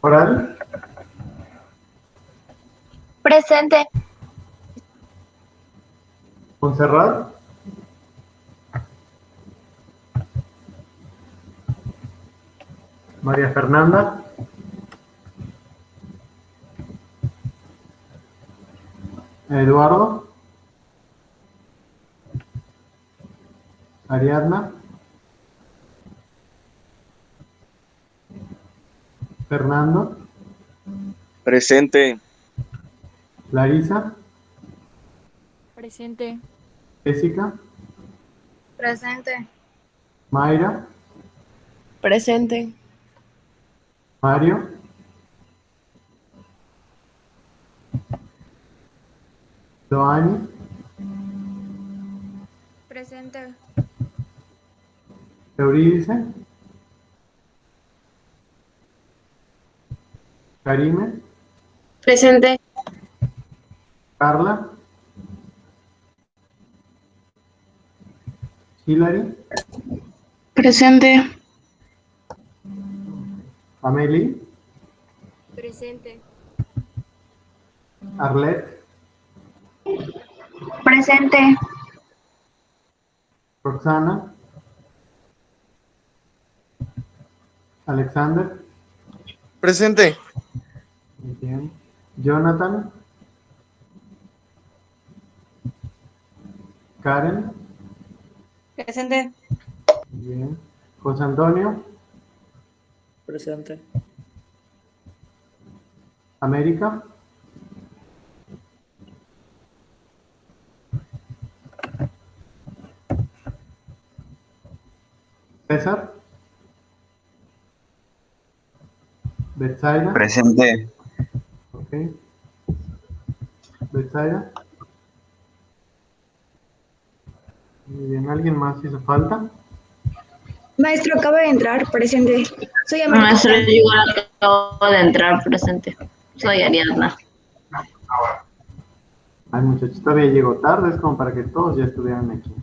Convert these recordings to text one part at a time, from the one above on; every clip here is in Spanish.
Coral, Presente. Montserrat, María Fernanda, Eduardo, Ariadna, Fernando, Presente. Larisa, Presente. Jessica, Presente. Mayra, Presente. Mario, Joani, Presente. Eurídice, Karime, Presente. Carla, Hilary, Presente. Amelie, Presente. Arlette, Presente. Roxana, Alexander, Presente. muy bien, Jonathan, Karen, Presente. muy bien, José Antonio, Presente. América, César, Betsaida, Presente. ok, Betsaida, muy bien, ¿alguien más hizo falta? Maestro, acaba de entrar, presente. Soy América. Maestro, yo igual acabo de entrar, presente. Soy Ariadna. Ay, muchachos, todavía llegó tarde, es como para que todos ya estuvieran aquí.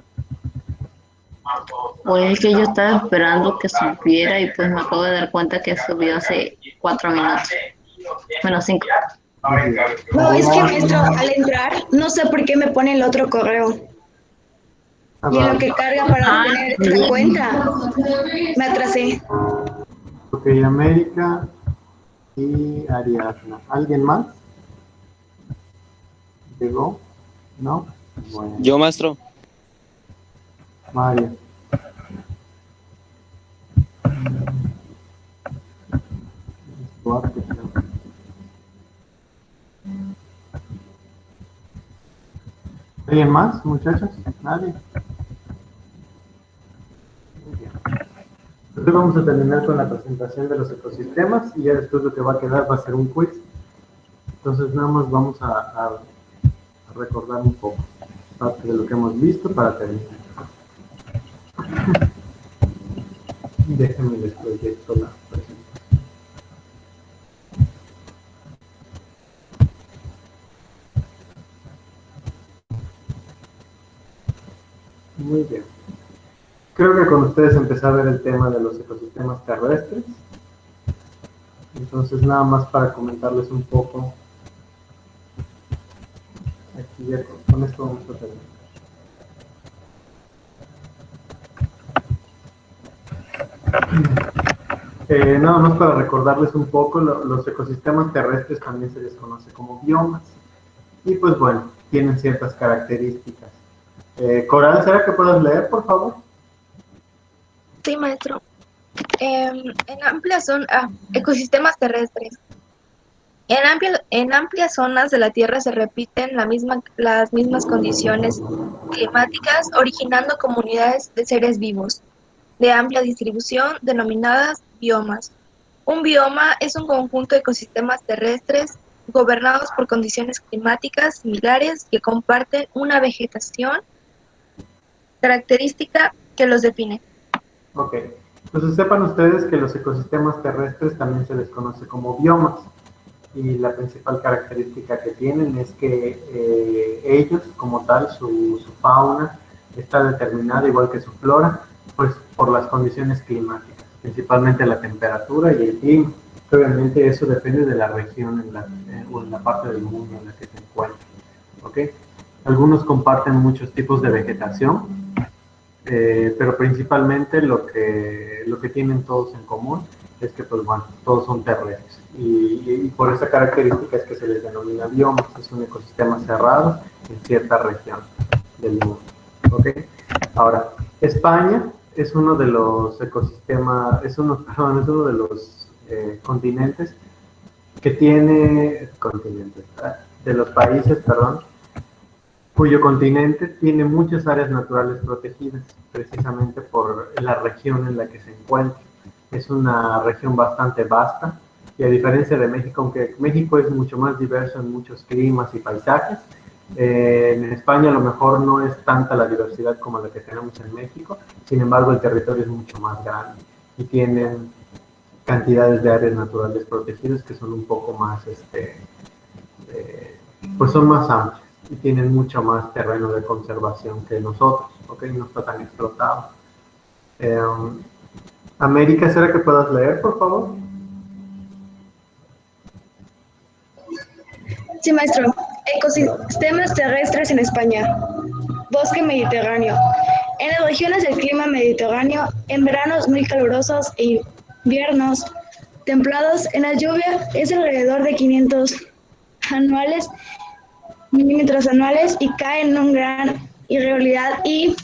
Pues es que yo estaba esperando que subiera y pues me acabo de dar cuenta que subió hace 4 minutos. Menos 5. No, es que maestro, al entrar, no sé por qué me pone el otro correo. Ah, Y en lo vale. que carga para tener esta cuenta, me atrasé. Ok, América y Ariadna. ¿Alguien más? ¿Llegó? ¿No? Bueno. Yo, maestro. Mario. Duarte, creo. ¿Alguien más, muchachos? ¿Nadie? Muy bien. Entonces vamos a terminar con la presentación de los ecosistemas y ya después lo que va a quedar va a ser un quiz. Entonces nada más vamos a recordar un poco parte de lo que hemos visto para terminar. Déjenme les proyecto la presentación. Muy bien. Creo que con ustedes empecé a ver el tema de los ecosistemas terrestres. Entonces nada más para comentarles un poco. Aquí ya con esto vamos a terminar. Nada más para recordarles un poco, los ecosistemas terrestres también se les conoce como biomas. Y pues bueno, tienen ciertas características. Coral, ¿será que puedas leer, por favor? Sí, maestro. En amplias zonas, ecosistemas terrestres. En amplias zonas de la Tierra se repiten las mismas condiciones climáticas, originando comunidades de seres vivos de amplia distribución denominadas biomas. Un bioma es un conjunto de ecosistemas terrestres gobernados por condiciones climáticas similares que comparten una vegetación característica que los define. Ok. Entonces sepan ustedes que los ecosistemas terrestres también se les conoce como biomas. Y la principal característica que tienen es que ellos, como tal, su fauna está determinada, igual que su flora, pues por las condiciones climáticas, principalmente la temperatura y el clima. Obviamente eso depende de la región o en la parte del mundo en la que se encuentre. ¿Ok? Algunos comparten muchos tipos de vegetación, pero principalmente lo que tienen todos en común es que, pues bueno, todos son terrestres. Y por esa característica es que se les denomina biomas. Es un ecosistema cerrado en cierta región del mundo. ¿Ok? Ahora, España es uno de los ecosistemas, es uno de los continentes que tiene, de los países, perdón, cuyo continente tiene muchas áreas naturales protegidas, precisamente por la región en la que se encuentra. Es una región bastante vasta, y a diferencia de México, aunque México es mucho más diverso en muchos climas y paisajes, en España a lo mejor no es tanta la diversidad como la que tenemos en México, sin embargo el territorio es mucho más grande y tienen cantidades de áreas naturales protegidas que son un poco más, pues son más amplias y tienen mucho más terreno de conservación que nosotros, ¿ok? No está tan explotado. América, ¿será que puedas leer, por favor? Sí, maestro. Ecosistemas terrestres en España. Bosque mediterráneo. En las regiones del clima mediterráneo, en veranos muy calurosos e inviernos templados, en la lluvia es alrededor de 500 milímetros anuales y cae en una gran irregularidad y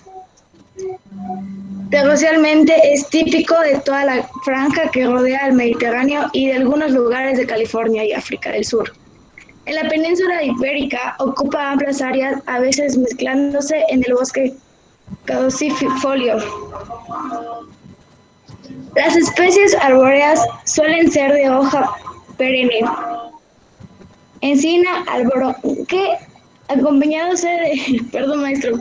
territorialmente es típico de toda la franja que rodea el Mediterráneo y de algunos lugares de California y África del Sur. En la península ibérica ocupa amplias áreas, a veces mezclándose en el bosque caducifolio. Las especies arbóreas suelen ser de hoja perenne. Encina, alboroque, acompañándose de, perdón maestro,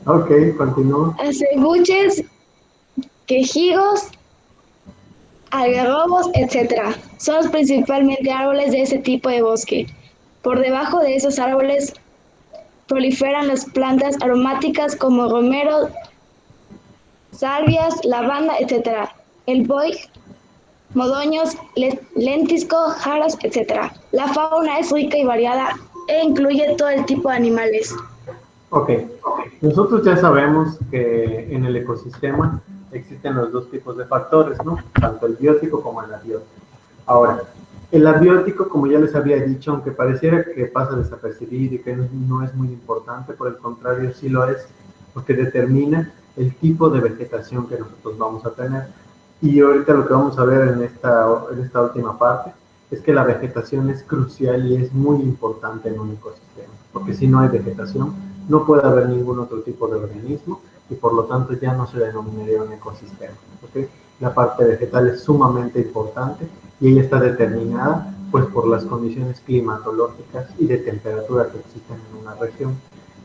Ok, continúa. acebuches, quejigos, algarrobos, etc. Son principalmente árboles de ese tipo de bosque. Por debajo de esos árboles proliferan las plantas aromáticas como romero, salvias, lavanda, etc. El boy, modoños, lentisco, jaras, etc. La fauna es rica y variada e incluye todo el tipo de animales. Ok, nosotros ya sabemos que en el ecosistema existen los dos tipos de factores, ¿no? Tanto el biótico como el abiótico. Ahora, el abiótico, como ya les había dicho, aunque pareciera que pasa desapercibido y que no es muy importante, por el contrario sí lo es, porque determina el tipo de vegetación que nosotros vamos a tener. Y ahorita lo que vamos a ver en esta última parte es que la vegetación es crucial y es muy importante en un ecosistema, porque si no hay vegetación, no puede haber ningún otro tipo de organismo y por lo tanto ya no se denominaría un ecosistema. ¿Okay? La parte vegetal es sumamente importante y ella está determinada pues por las condiciones climatológicas y de temperatura que existen en una región.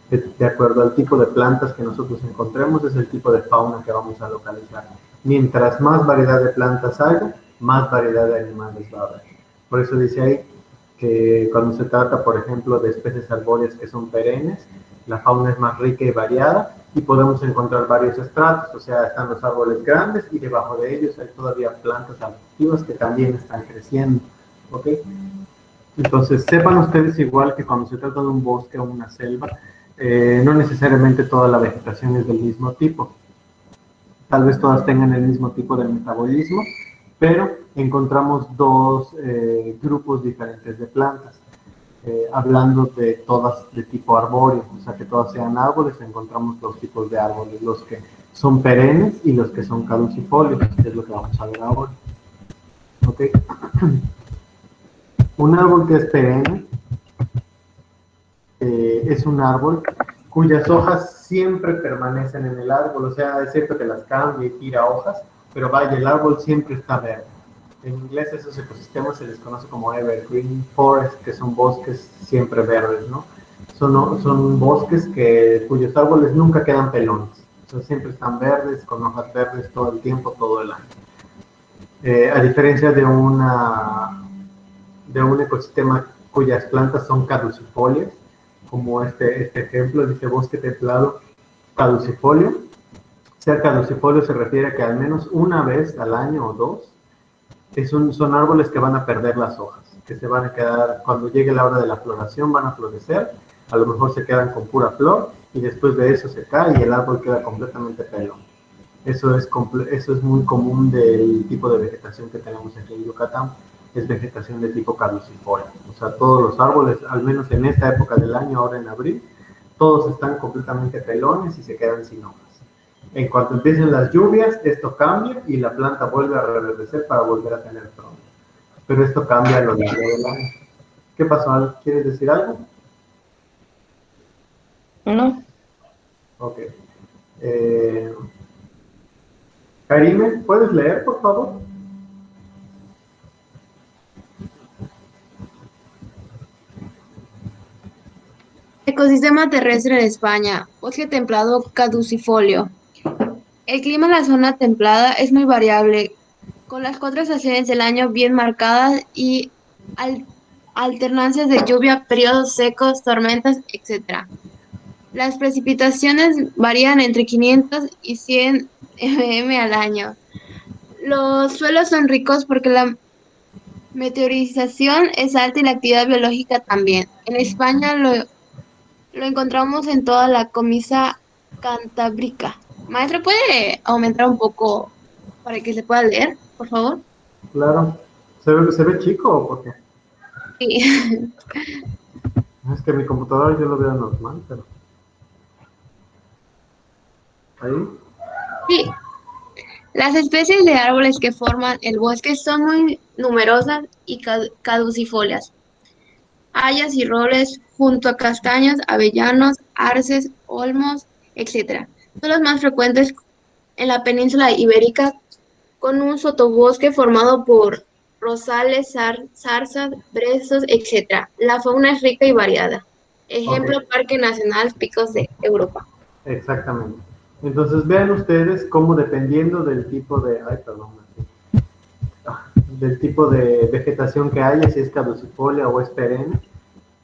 De acuerdo al tipo de plantas que nosotros encontremos, es el tipo de fauna que vamos a localizar. Mientras más variedad de plantas haya, más variedad de animales va a haber. Por eso dice ahí que cuando se trata, por ejemplo, de especies arbóreas que son perennes, la fauna es más rica y variada y podemos encontrar varios estratos, o sea, están los árboles grandes y debajo de ellos hay todavía plantas arbustivas que también están creciendo, ¿ok? Entonces, sepan ustedes igual que cuando se trata de un bosque o una selva, no necesariamente toda la vegetación es del mismo tipo. Tal vez todas tengan el mismo tipo de metabolismo, pero encontramos dos grupos diferentes de plantas. Hablando de todas de tipo arbóreo, o sea que todas sean árboles, encontramos dos tipos de árboles, los que son perennes y los que son caducifolios, que es lo que vamos a ver ahora. ¿Ok? Un árbol que es perenne es un árbol cuyas hojas siempre permanecen en el árbol, o sea, es cierto que las cambia y tira hojas, pero vaya, el árbol siempre está verde. En inglés esos ecosistemas se les conoce como evergreen forest, que son bosques siempre verdes, ¿no? Son bosques cuyos árboles nunca quedan pelones, o sea, siempre están verdes, con hojas verdes todo el tiempo, todo el año. A diferencia de un ecosistema cuyas plantas son caducifolias, como este ejemplo, dice bosque templado caducifolio. Ser caducifolio se refiere a que al menos una vez al año o dos son árboles que van a perder las hojas, que se van a quedar, cuando llegue la hora de la floración van a florecer, a lo mejor se quedan con pura flor y después de eso se cae y el árbol queda completamente pelón. Eso es muy común del tipo de vegetación que tenemos aquí en Yucatán, es vegetación de tipo caducifolia. O sea, todos los árboles, al menos en esta época del año, ahora en abril, todos están completamente pelones y se quedan sin hojas. En cuanto empiecen las lluvias, esto cambia y la planta vuelve a reverdecer para volver a tener tronco. Pero esto cambia a lo largo del año. ¿Qué pasó, Al? ¿Quieres decir algo? No. Ok. Karime, ¿puedes leer, por favor? Ecosistema terrestre de España, bosque templado caducifolio. El clima en la zona templada es muy variable, con las 4 estaciones del año bien marcadas y alternancias de lluvia, periodos secos, tormentas, etc. Las precipitaciones varían entre 500 y 100 mm al año. Los suelos son ricos porque la meteorización es alta y la actividad biológica también. En España lo encontramos en toda la Comisa Cantábrica. Maestro, ¿puede aumentar un poco para que se pueda leer, por favor? Claro. Se ve chico o por qué? Sí. Es que mi computadora yo lo veo normal, pero... ¿Ahí? Sí. Las especies de árboles que forman el bosque son muy numerosas y caducifolias. Hayas y robles, junto a castaños, avellanos, arces, olmos, etc. Son los más frecuentes en la península ibérica, con un sotobosque formado por rosales, zarzas, brezos, etc. La fauna es rica y variada. Ejemplo, Ok. Parque Nacional Picos de Europa. Exactamente. Entonces vean ustedes cómo dependiendo del tipo de... Ay, perdón. Del tipo de vegetación que haya, si es caducifolia o es perenne,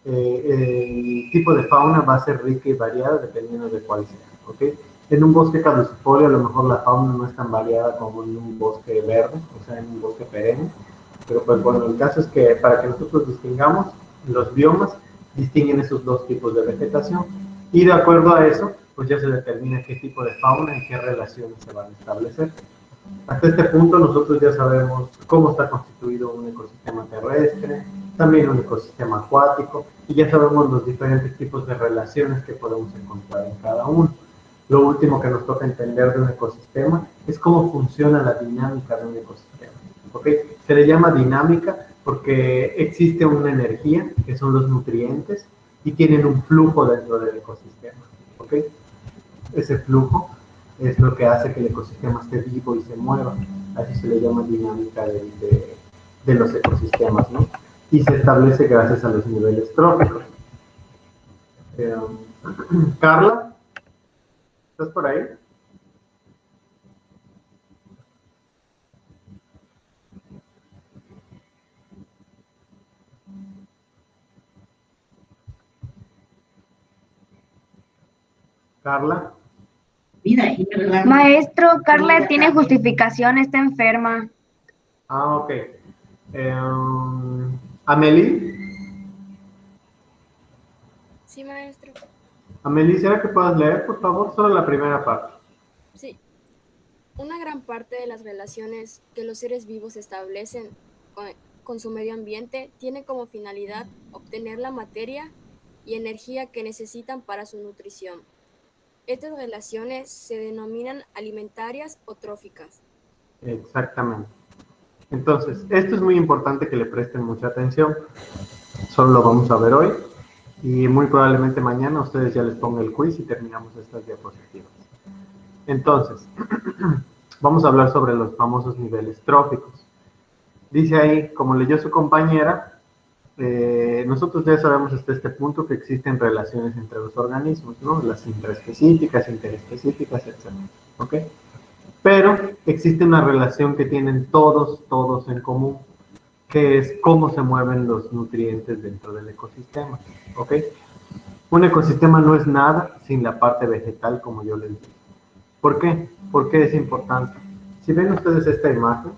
el tipo de fauna va a ser rica y variada dependiendo de cuál sea, ¿ok? En un bosque caducifolio a lo mejor la fauna no es tan variada como en un bosque verde, o sea, en un bosque perenne, pero pues bueno, el caso es que para que nosotros distingamos, los biomas distinguen esos dos tipos de vegetación y de acuerdo a eso, pues ya se determina qué tipo de fauna y qué relaciones se van a establecer. Hasta este punto nosotros ya sabemos cómo está constituido un ecosistema terrestre, también un ecosistema acuático, y ya sabemos los diferentes tipos de relaciones que podemos encontrar en cada uno. Lo último que nos toca entender de un ecosistema es cómo funciona la dinámica de un ecosistema. ¿Okay? Se le llama dinámica porque existe una energía, que son los nutrientes, y tienen un flujo dentro del ecosistema. ¿Okay? Ese flujo es lo que hace que el ecosistema esté vivo y se mueva. Así se le llama dinámica de los ecosistemas, ¿no? Y se establece gracias a los niveles tróficos. Carla, ¿estás por ahí? Carla. Maestro, Carla tiene justificación, está enferma. Ah, ok. Amelie. Sí, maestro. Amelie, ¿será que puedas leer, por favor? Solo la primera parte. Sí. Una gran parte de las relaciones que los seres vivos establecen con su medio ambiente tiene como finalidad obtener la materia y energía que necesitan para su nutrición. Estas relaciones se denominan alimentarias o tróficas. Exactamente. Entonces, esto es muy importante que le presten mucha atención. Solo lo vamos a ver hoy y muy probablemente mañana ustedes ya les pongan el quiz y terminamos estas diapositivas. Entonces, vamos a hablar sobre los famosos niveles tróficos. Dice ahí, como leyó su compañera, nosotros ya sabemos hasta este punto que existen relaciones entre los organismos, ¿no? Las intraespecíficas, interespecíficas, etc. ¿Ok? Pero existe una relación que tienen todos en común, que es cómo se mueven los nutrientes dentro del ecosistema, ¿ok? Un ecosistema no es nada sin la parte vegetal, como yo les dije. ¿Por qué? ¿Por qué es importante? Si ven ustedes esta imagen,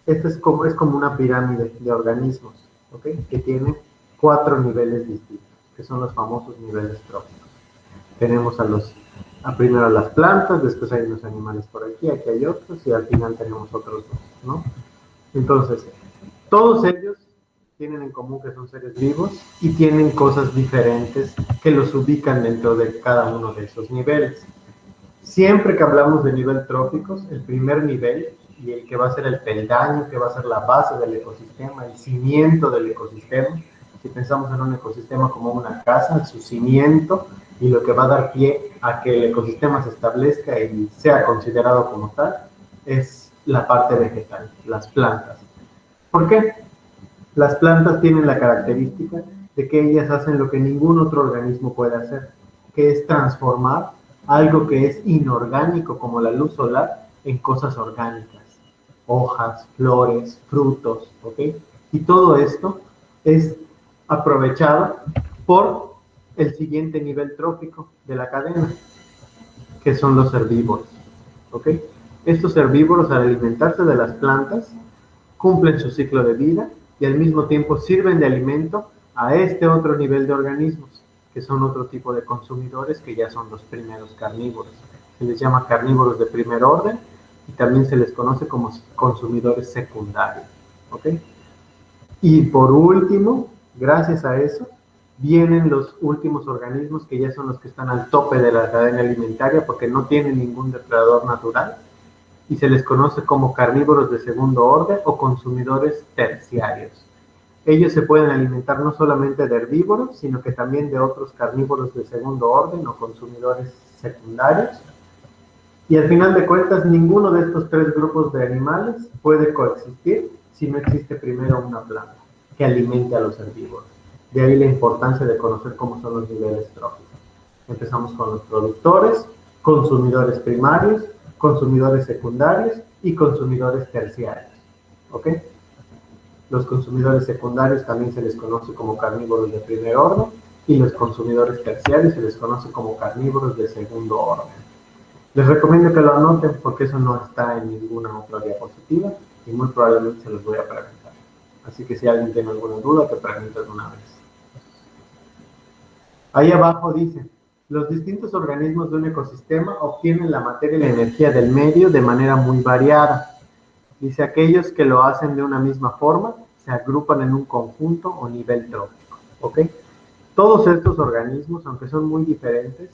Esta es como una pirámide de organismos, ¿ok? Que tiene 4 niveles distintos, que son los famosos niveles tróficos. Tenemos primero a las plantas, después hay unos animales por aquí hay otros, y al final tenemos otros dos, ¿no? Entonces, todos ellos tienen en común que son seres vivos y tienen cosas diferentes que los ubican dentro de cada uno de esos niveles. Siempre que hablamos de nivel tróficos, el primer nivel y el que va a ser el peldaño, que va a ser la base del ecosistema, el cimiento del ecosistema, si pensamos en un ecosistema como una casa, su cimiento y lo que va a dar pie a que el ecosistema se establezca y sea considerado como tal, es la parte vegetal, las plantas. ¿Por qué? Las plantas tienen la característica de que ellas hacen lo que ningún otro organismo puede hacer, que es transformar algo que es inorgánico como la luz solar en cosas orgánicas, hojas, flores, frutos, ¿ok? Y todo esto es aprovechado por el siguiente nivel trófico de la cadena, que son los herbívoros, ¿ok? Estos herbívoros, al alimentarse de las plantas, cumplen su ciclo de vida y al mismo tiempo sirven de alimento a este otro nivel de organismos, que son otro tipo de consumidores que ya son los primeros carnívoros. Se les llama carnívoros de primer orden y también se les conoce como consumidores secundarios, ¿ok? Y por último, gracias a eso, vienen los últimos organismos que ya son los que están al tope de la cadena alimentaria porque no tienen ningún depredador natural y se les conoce como carnívoros de segundo orden o consumidores terciarios. Ellos se pueden alimentar no solamente de herbívoros, sino que también de otros carnívoros de segundo orden o consumidores secundarios. Y al final de cuentas, ninguno de estos 3 grupos de animales puede coexistir si no existe primero una planta que alimente a los herbívoros. De ahí la importancia de conocer cómo son los niveles tróficos. Empezamos con los productores, consumidores primarios, consumidores secundarios y consumidores terciarios. ¿Ok? Los consumidores secundarios también se les conoce como carnívoros de primer orden y los consumidores terciarios se les conoce como carnívoros de segundo orden. Les recomiendo que lo anoten porque eso no está en ninguna otra diapositiva y muy probablemente se los voy a preguntar. Así que si alguien tiene alguna duda, que pregunte alguna vez. Ahí abajo dice, los distintos organismos de un ecosistema obtienen la materia y la energía del medio de manera muy variada. Dice, aquellos que lo hacen de una misma forma se agrupan en un conjunto o nivel trófico. ¿Ok? Todos estos organismos, aunque son muy diferentes,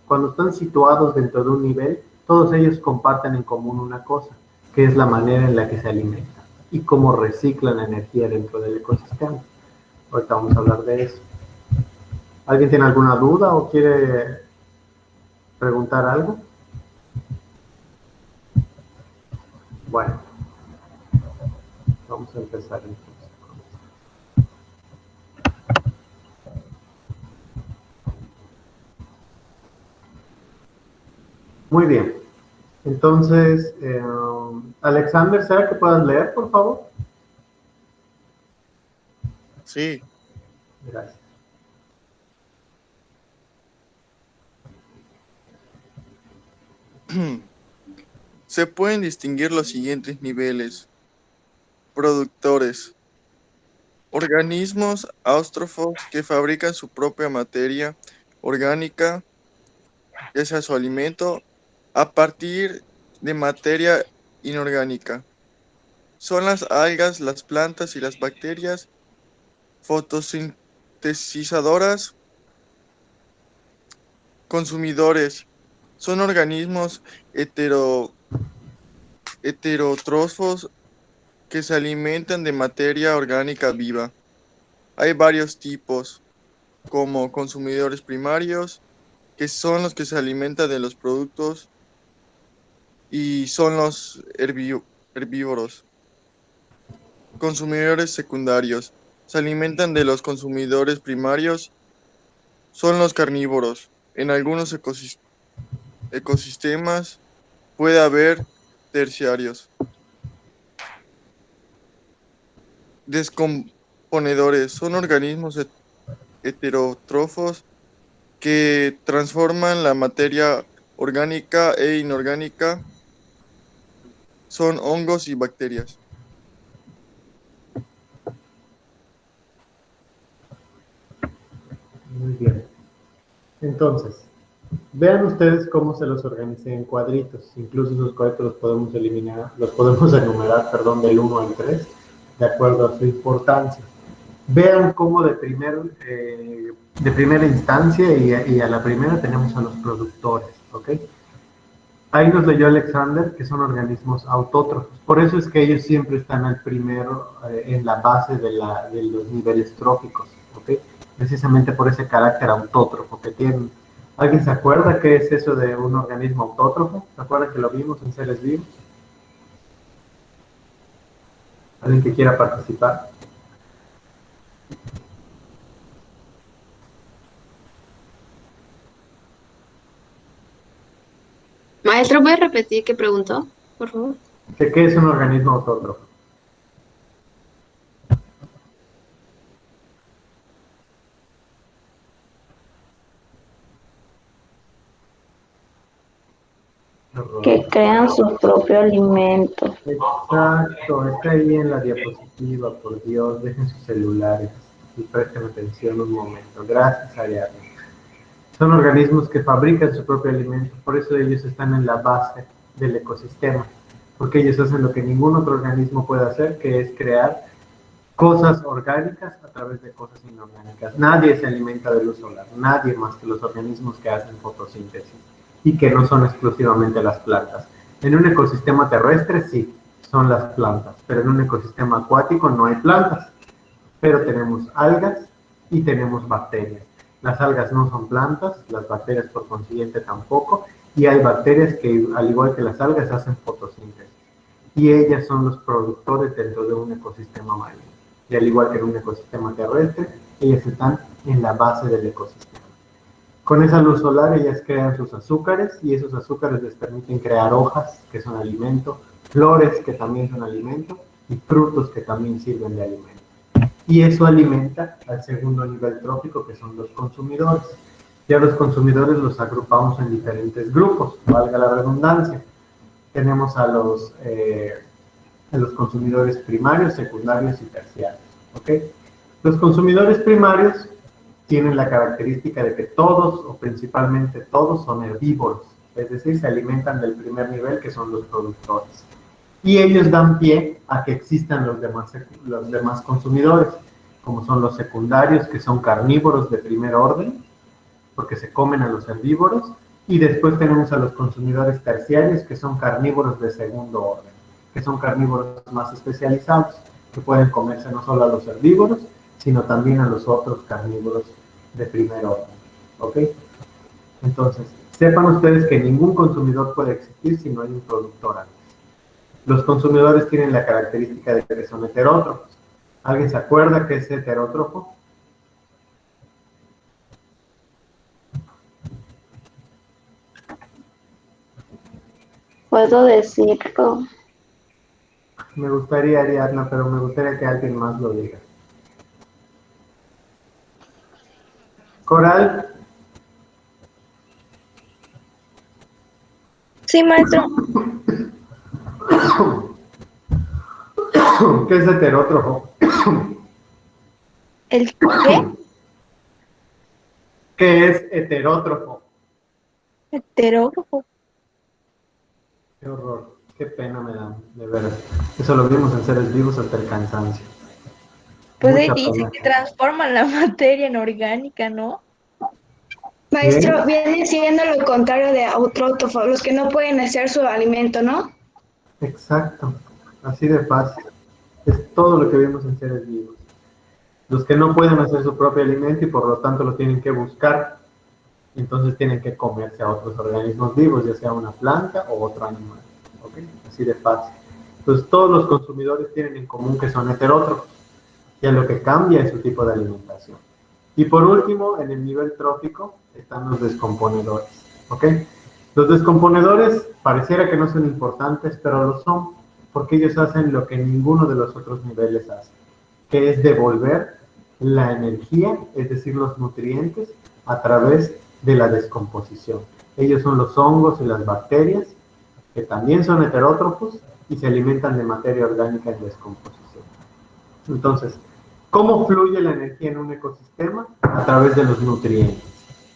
cuando están situados dentro de un nivel, todos ellos comparten en común una cosa, que es la manera en la que se alimentan y cómo reciclan energía dentro del ecosistema. Ahorita vamos a hablar de eso. ¿Alguien tiene alguna duda o quiere preguntar algo? Bueno, vamos a empezar entonces. Muy bien. Entonces, Alexander, ¿será que puedas leer, por favor? Sí. Gracias. Se pueden distinguir los siguientes niveles. Productores. Organismos austrófos que fabrican su propia materia orgánica, ya sea su alimento, a partir de materia inorgánica. Son las algas, las plantas y las bacterias fotosintetizadoras. Consumidores. Son organismos heterótrofos que se alimentan de materia orgánica viva. Hay varios tipos, como consumidores primarios, que son los que se alimentan de los productos y son los herbívoros. Consumidores secundarios. Se alimentan de los consumidores primarios, son los carnívoros. En algunos ecosistemas puede haber terciarios. Descomponedores. Son organismos heterótrofos que transforman la materia orgánica e inorgánica. Son hongos y bacterias. Muy bien. Entonces, vean ustedes cómo se los organicé en cuadritos. Incluso esos cuadritos los podemos eliminar, los podemos enumerar, perdón, del 1 al 3, de acuerdo a su importancia. Vean cómo de primera instancia y a la primera tenemos a los productores, ¿ok? Ahí nos leyó Alexander que son organismos autótrofos. Por eso es que ellos siempre están al primero en la base de los niveles tróficos, ¿ok? Precisamente por ese carácter autótrofo que tienen. ¿Alguien se acuerda qué es eso de un organismo autótrofo? ¿Se acuerdan que lo vimos en Seres Vivos? ¿Alguien que quiera participar? Maestro, ¿puede repetir qué preguntó, por favor? ¿Qué es un organismo autótrofo? Que crean su propio alimento. Exacto, está ahí en la diapositiva, por Dios, dejen sus celulares y presten atención un momento. Gracias, Ariadna. Son organismos que fabrican su propio alimento, por eso ellos están en la base del ecosistema, porque ellos hacen lo que ningún otro organismo puede hacer, que es crear cosas orgánicas a través de cosas inorgánicas. Nadie se alimenta de luz solar, nadie más que los organismos que hacen fotosíntesis y que no son exclusivamente las plantas. En un ecosistema terrestre sí, son las plantas, pero en un ecosistema acuático no hay plantas, pero tenemos algas y tenemos bacterias. Las algas no son plantas, las bacterias por consiguiente tampoco, y hay bacterias que, al igual que las algas, hacen fotosíntesis. Y ellas son los productores dentro de un ecosistema marino. Y al igual que en un ecosistema terrestre, ellas están en la base del ecosistema. Con esa luz solar ellas crean sus azúcares y esos azúcares les permiten crear hojas, que son alimento, flores, que también son alimento, y frutos, que también sirven de alimento. Y eso alimenta al segundo nivel trófico, que son los consumidores. Ya los consumidores los agrupamos en diferentes grupos, valga la redundancia. Tenemos a los consumidores primarios, secundarios y terciarios, ¿ok? Los consumidores primarios tienen la característica de que todos, o principalmente todos, son herbívoros, es decir, se alimentan del primer nivel, que son los productores. Y ellos dan pie a que existan los demás consumidores, como son los secundarios, que son carnívoros de primer orden, porque se comen a los herbívoros, y después tenemos a los consumidores terciarios, que son carnívoros de segundo orden, que son carnívoros más especializados, que pueden comerse no solo a los herbívoros, sino también a los otros carnívoros de primer orden, ¿ok? Entonces, sepan ustedes que ningún consumidor puede existir si no hay un productor antes. Los consumidores tienen la característica de que son heterótrofos. ¿Alguien se acuerda qué es heterótrofo? Puedo decirlo. Me gustaría, Ariadna, pero me gustaría que alguien más lo diga. Coral. Sí, maestro. ¿Qué es heterótrofo? ¿El qué? ¿Qué es heterótrofo? Heterógrafo. Qué horror, qué pena me da, de veras. Eso lo vimos en Seres Vivos hasta el cansancio. Pues ahí Mucha dice pena. que transforman la materia en orgánica, ¿no? Maestro, viene siendo lo contrario de autótrofo, los que no pueden hacer su alimento, ¿no? Exacto, así de fácil. Es todo lo que vimos en Seres Vivos. Los que no pueden hacer su propio alimento y por lo tanto lo tienen que buscar, entonces tienen que comerse a otros organismos vivos, ya sea una planta o otro animal. ¿Ok? Así de fácil. Entonces todos los consumidores tienen en común que son heterótrofos, ya lo que cambia es su tipo de alimentación. Y por último, en el nivel trófico están los descomponedores. ¿Ok? Los descomponedores pareciera que no son importantes, pero lo son, porque ellos hacen lo que ninguno de los otros niveles hace, que es devolver la energía, es decir, los nutrientes, a través de la descomposición. Ellos son los hongos y las bacterias, que también son heterótrofos y se alimentan de materia orgánica en descomposición. Entonces, ¿Cómo fluye la energía en un ecosistema? A través de los nutrientes,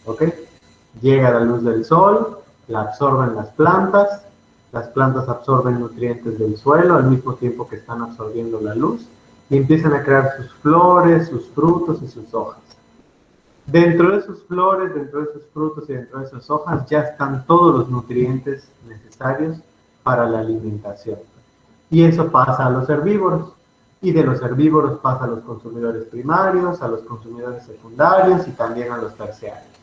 ¿ok? Llega la luz del sol, la absorben las plantas absorben nutrientes del suelo al mismo tiempo que están absorbiendo la luz y empiezan a crear sus flores, sus frutos y sus hojas. Dentro de sus flores, dentro de sus frutos y dentro de sus hojas ya están todos los nutrientes necesarios para la alimentación. Y eso pasa a los herbívoros. Y de los herbívoros pasa a los consumidores primarios, a los consumidores secundarios y también a los terciarios.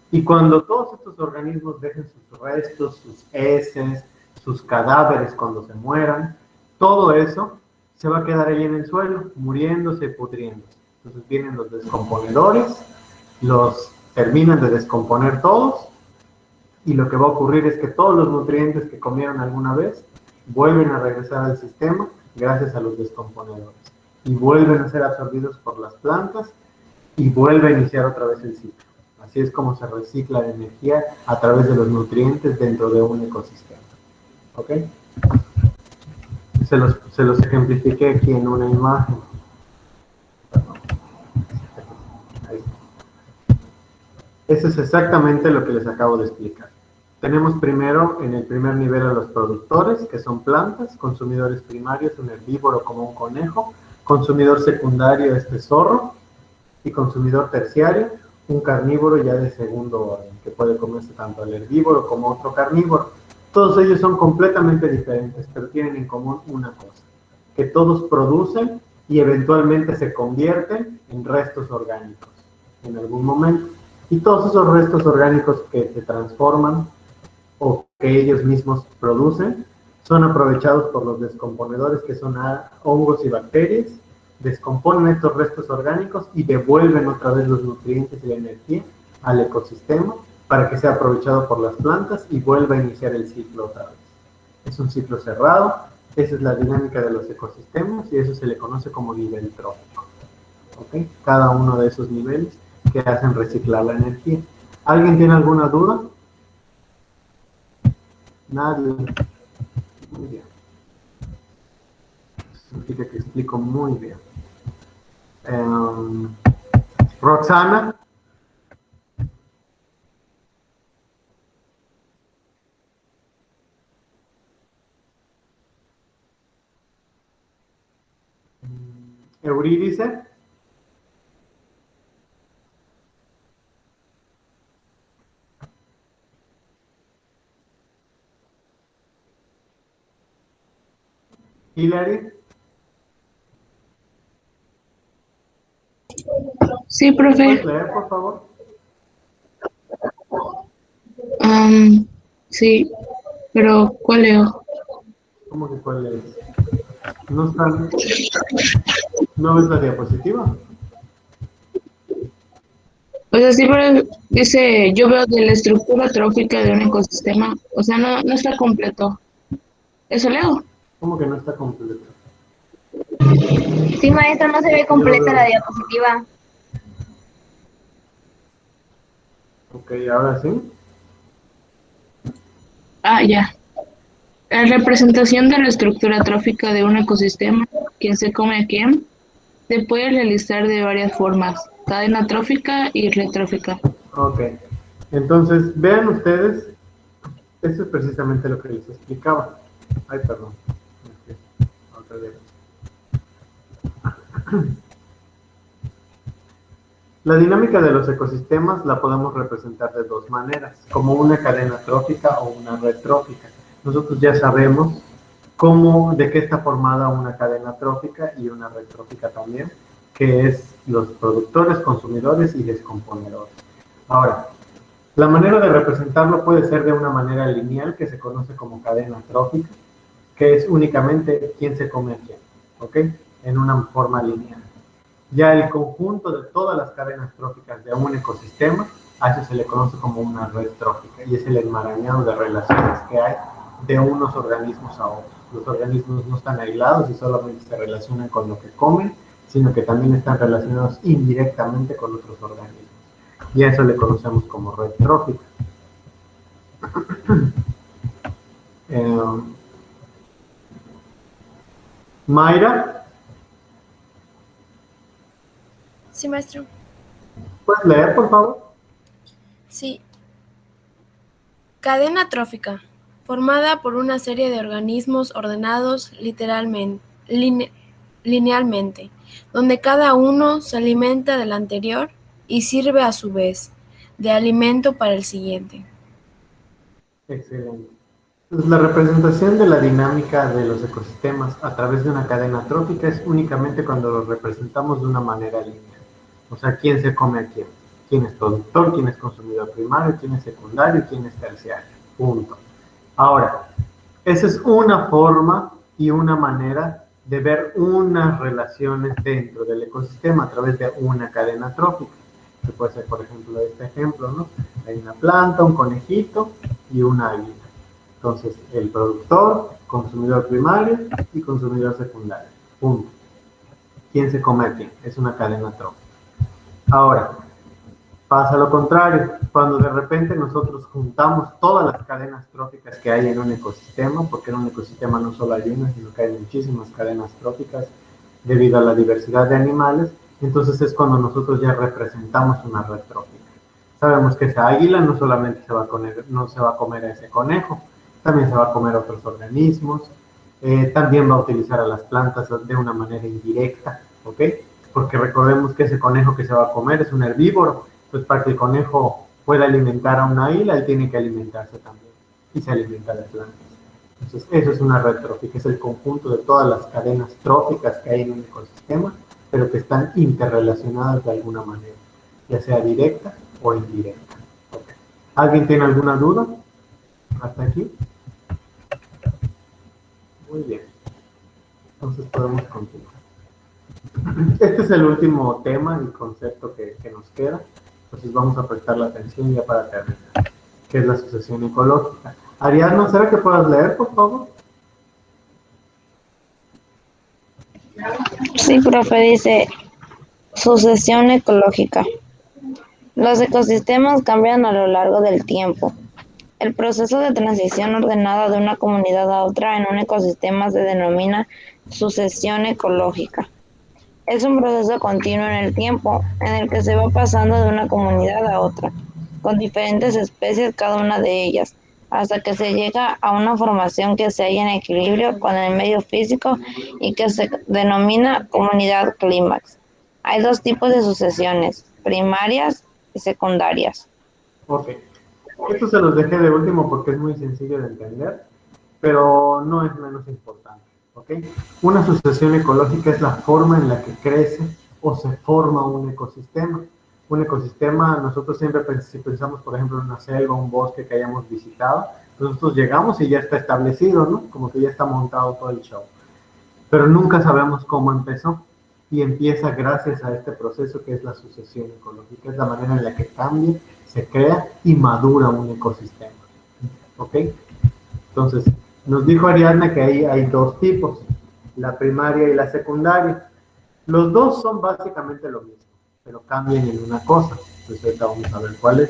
Y cuando todos estos organismos dejen sus restos, sus heces, sus cadáveres cuando se mueran, todo eso se va a quedar ahí en el suelo, muriéndose y pudriéndose. Entonces vienen los descomponedores, los terminan de descomponer todos, y lo que va a ocurrir es que todos los nutrientes que comieron alguna vez vuelven a regresar al sistema gracias a los descomponedores, y vuelven a ser absorbidos por las plantas, y vuelve a iniciar otra vez el ciclo. Así es como se recicla la energía a través de los nutrientes dentro de un ecosistema. ¿Ok? Se los ejemplifiqué aquí en una imagen. Ahí. Eso es exactamente lo que les acabo de explicar. Tenemos primero, en el primer nivel, a los productores, que son plantas, consumidores primarios, un herbívoro como un conejo, consumidor secundario, este zorro, y consumidor terciario, un carnívoro ya de segundo orden, que puede comerse tanto el herbívoro como otro carnívoro. Todos ellos son completamente diferentes, pero tienen en común una cosa, que todos producen y eventualmente se convierten en restos orgánicos en algún momento. Y todos esos restos orgánicos que se transforman o que ellos mismos producen son aprovechados por los descomponedores, que son hongos y bacterias. Descomponen estos restos orgánicos y devuelven otra vez los nutrientes y la energía al ecosistema para que sea aprovechado por las plantas y vuelva a iniciar el ciclo otra vez. Es un ciclo cerrado, esa es la dinámica de los ecosistemas y eso se le conoce como nivel trófico. ¿Ok? Cada uno de esos niveles que hacen reciclar la energía. ¿Alguien tiene alguna duda? Nadie. Muy bien. Eso significa que explico muy bien. Roxana. Eurídice. Hilary. Sí, profe. ¿Puedes leer, por favor? Sí, pero ¿cuál leo? ¿Cómo que cuál es? ¿No ves la diapositiva? O sea, sí, pero dice, yo veo de la estructura trófica de un ecosistema, o sea, no está completo. ¿Eso leo? ¿Cómo que no está completo? Sí, maestra, no se ve completa la diapositiva. Ok, ahora sí. Ah, ya. La representación de la estructura trófica de un ecosistema, quién se come a quién, se puede realizar de varias formas, cadena trófica y retrófica. Ok. Entonces, vean ustedes, eso es precisamente lo que les explicaba. Ay, perdón. Otra vez. La dinámica de los ecosistemas la podemos representar de dos maneras, como una cadena trófica o una red trófica. Nosotros ya sabemos de qué está formada una cadena trófica y una red trófica también, que es los productores, consumidores y descomponedores. Ahora, la manera de representarlo puede ser de una manera lineal, que se conoce como cadena trófica, que es únicamente quién se come a quién, ¿ok? En una forma lineal. Ya el conjunto de todas las cadenas tróficas de un ecosistema, a eso se le conoce como una red trófica, y es el enmarañado de relaciones que hay de unos organismos a otros. Los organismos no están aislados y solamente se relacionan con lo que comen, sino que también están relacionados indirectamente con otros organismos. Y a eso le conocemos como red trófica. Mayra. Sí, maestro. ¿Puedes leer, por favor? Sí. Cadena trófica, formada por una serie de organismos ordenados linealmente, donde cada uno se alimenta del anterior y sirve a su vez de alimento para el siguiente. Excelente. Entonces, la representación de la dinámica de los ecosistemas a través de una cadena trófica es únicamente cuando los representamos de una manera lineal. O sea, quién se come a quién. Quién es productor, quién es consumidor primario, quién es secundario y quién es terciario. Punto. Ahora, esa es una forma y una manera de ver unas relaciones dentro del ecosistema a través de una cadena trófica. Que puede ser, por ejemplo, este ejemplo, ¿no? Hay una planta, un conejito y una águila. Entonces, el productor, consumidor primario y consumidor secundario. Punto. ¿Quién se come a quién? Es una cadena trófica. Ahora, pasa lo contrario. Cuando de repente nosotros juntamos todas las cadenas tróficas que hay en un ecosistema, porque en un ecosistema no solo hay una, sino que hay muchísimas cadenas tróficas debido a la diversidad de animales, entonces es cuando nosotros ya representamos una red trófica. Sabemos que esa águila no solamente no se va a comer a ese conejo, también se va a comer a otros organismos, también va a utilizar a las plantas de una manera indirecta, ¿ok? Porque recordemos que ese conejo que se va a comer es un herbívoro, pues para que el conejo pueda alimentar a una águila, él tiene que alimentarse también, y se alimenta de plantas. Entonces, eso es una red trófica, es el conjunto de todas las cadenas tróficas que hay en un ecosistema, pero que están interrelacionadas de alguna manera, ya sea directa o indirecta. ¿Okay? ¿Alguien tiene alguna duda? ¿Hasta aquí? Muy bien. Entonces podemos continuar. Este es el último tema y concepto que nos queda. Entonces vamos a prestar la atención ya para terminar, que es la sucesión ecológica. Ariadna, ¿será que puedas leer, por favor? Sí, profe, dice sucesión ecológica. Los ecosistemas cambian a lo largo del tiempo. El proceso de transición ordenada de una comunidad a otra en un ecosistema se denomina sucesión ecológica. Es un proceso continuo en el tiempo, en el que se va pasando de una comunidad a otra, con diferentes especies cada una de ellas, hasta que se llega a una formación que se halla en equilibrio con el medio físico y que se denomina comunidad clímax. Hay dos tipos de sucesiones, primarias y secundarias. Ok. Esto se los dejé de último porque es muy sencillo de entender, pero no es menos importante. ¿Okay? Una sucesión ecológica es la forma en la que crece o se forma un ecosistema. Un ecosistema, nosotros siempre si pensamos, por ejemplo, en una selva, un bosque que hayamos visitado, nosotros llegamos y ya está establecido, ¿no? Como que ya está montado todo el show. Pero nunca sabemos cómo empezó y empieza gracias a este proceso que es la sucesión ecológica. Es la manera en la que cambia, se crea y madura un ecosistema. ¿Ok? Entonces, nos dijo Ariadna que ahí hay dos tipos, la primaria y la secundaria. Los dos son básicamente lo mismo, pero cambian en una cosa. Entonces ahorita vamos a ver cuál es.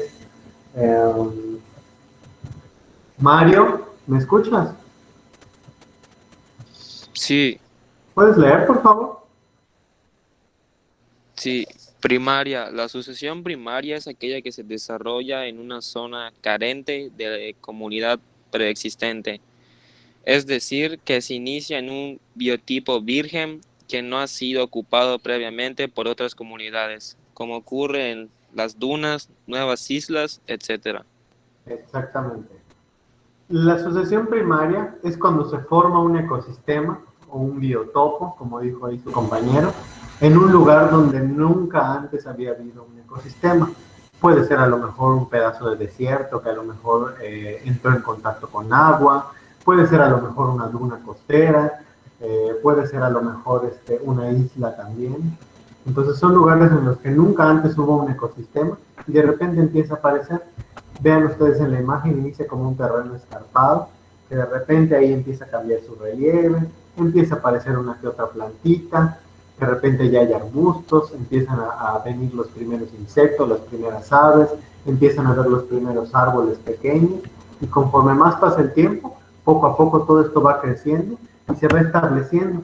Mario, ¿me escuchas? Sí, ¿Puedes leer, por favor? sí. Primaria. La sucesión primaria es aquella que se desarrolla en una zona carente de comunidad preexistente. Es decir, que se inicia en un biotipo virgen que no ha sido ocupado previamente por otras comunidades, como ocurre en las dunas, nuevas islas, etc. Exactamente. La sucesión primaria es cuando se forma un ecosistema o un biotopo, como dijo ahí su compañero, en un lugar donde nunca antes había habido un ecosistema. Puede ser a lo mejor un pedazo de desierto que a lo mejor entró en contacto con agua, puede ser a lo mejor una duna costera, puede ser a lo mejor una isla también. Entonces son lugares en los que nunca antes hubo un ecosistema y de repente empieza a aparecer. Vean ustedes en la imagen, inicia como un terreno escarpado, que de repente ahí empieza a cambiar su relieve, empieza a aparecer una que otra plantita, de repente ya hay arbustos, empiezan a venir los primeros insectos, las primeras aves, empiezan a ver los primeros árboles pequeños, y conforme más pasa el tiempo, poco a poco todo esto va creciendo y se va estableciendo.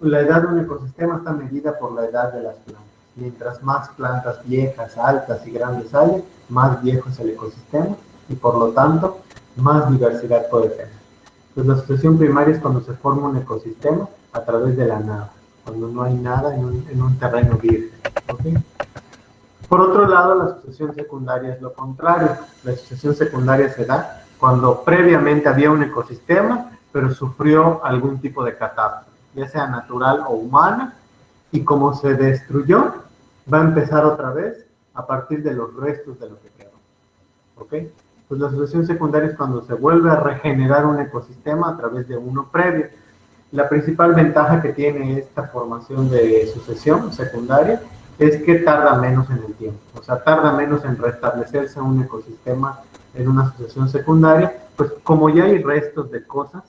La edad de un ecosistema está medida por la edad de las plantas. Mientras más plantas viejas, altas y grandes haya, más viejo es el ecosistema y por lo tanto más diversidad puede tener. Pues la sucesión primaria es cuando se forma un ecosistema a través de la nada, cuando no hay nada en un terreno virgen. ¿Okay? Por otro lado, la sucesión secundaria es lo contrario. La sucesión secundaria se da cuando previamente había un ecosistema, pero sufrió algún tipo de catástrofe, ya sea natural o humana, y como se destruyó, va a empezar otra vez a partir de los restos de lo que quedó. ¿Ok? Pues la sucesión secundaria es cuando se vuelve a regenerar un ecosistema a través de uno previo. La principal ventaja que tiene esta formación de sucesión secundaria es que tarda menos en el tiempo, o sea, tarda menos en restablecerse un ecosistema en una sucesión secundaria, pues como ya hay restos de cosas,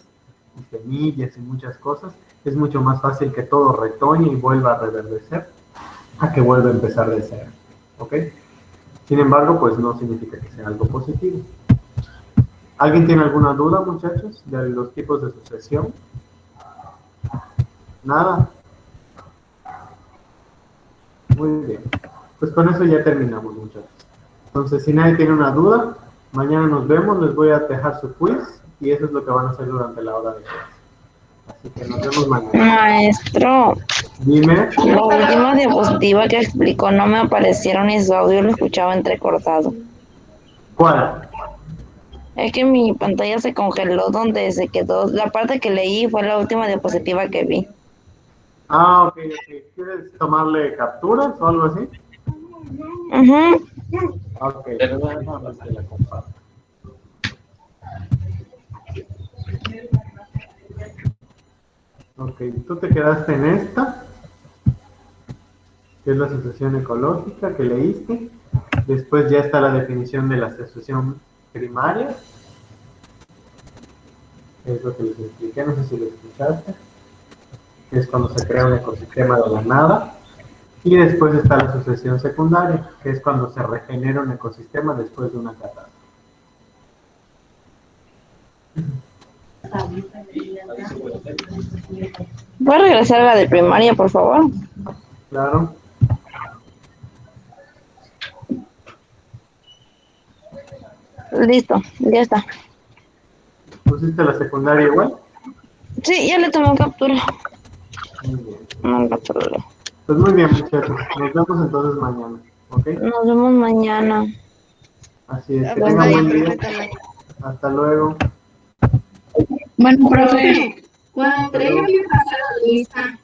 y semillas y muchas cosas, es mucho más fácil que todo retoñe y vuelva a reverdecer, a que vuelva a empezar de cero, ¿ok? Sin embargo, pues no significa que sea algo positivo. ¿Alguien tiene alguna duda, muchachos, de los tipos de sucesión? ¿Nada? Muy bien. Pues con eso ya terminamos, muchachos. Entonces, si nadie tiene una duda, mañana nos vemos, les voy a dejar su quiz y eso es lo que van a hacer durante la hora de clase. Así que nos vemos mañana. Maestro, Dime. la última diapositiva que explicó no me aparecieron y su audio lo escuchaba entrecortado. ¿Cuál? Es que mi pantalla se congeló donde se quedó. La parte que leí fue la última diapositiva que vi. Ah, ok. ¿Quieres tomarle capturas o algo así? Ok, déjame que la comparto. Ok, tú te quedaste en esta, que es la sucesión ecológica que leíste. Después ya está la definición de la sucesión primaria. Es lo que les expliqué, no sé si lo escuchaste. Es cuando se crea un ecosistema de la nada. Y después está la sucesión secundaria, que es cuando se regenera un ecosistema después de una catástrofe. ¿Puedes regresar a la de primaria, por favor? Claro. Listo, ya está. ¿Pusiste la secundaria igual? Sí, ya le tomé captura. Muy bien. No captura. Pues muy bien, muchachos. Nos vemos entonces mañana, ¿ok? Nos vemos mañana. Así es. Que tengan buen día. Hasta luego. Bueno, profe. Cuando entregue mi lista,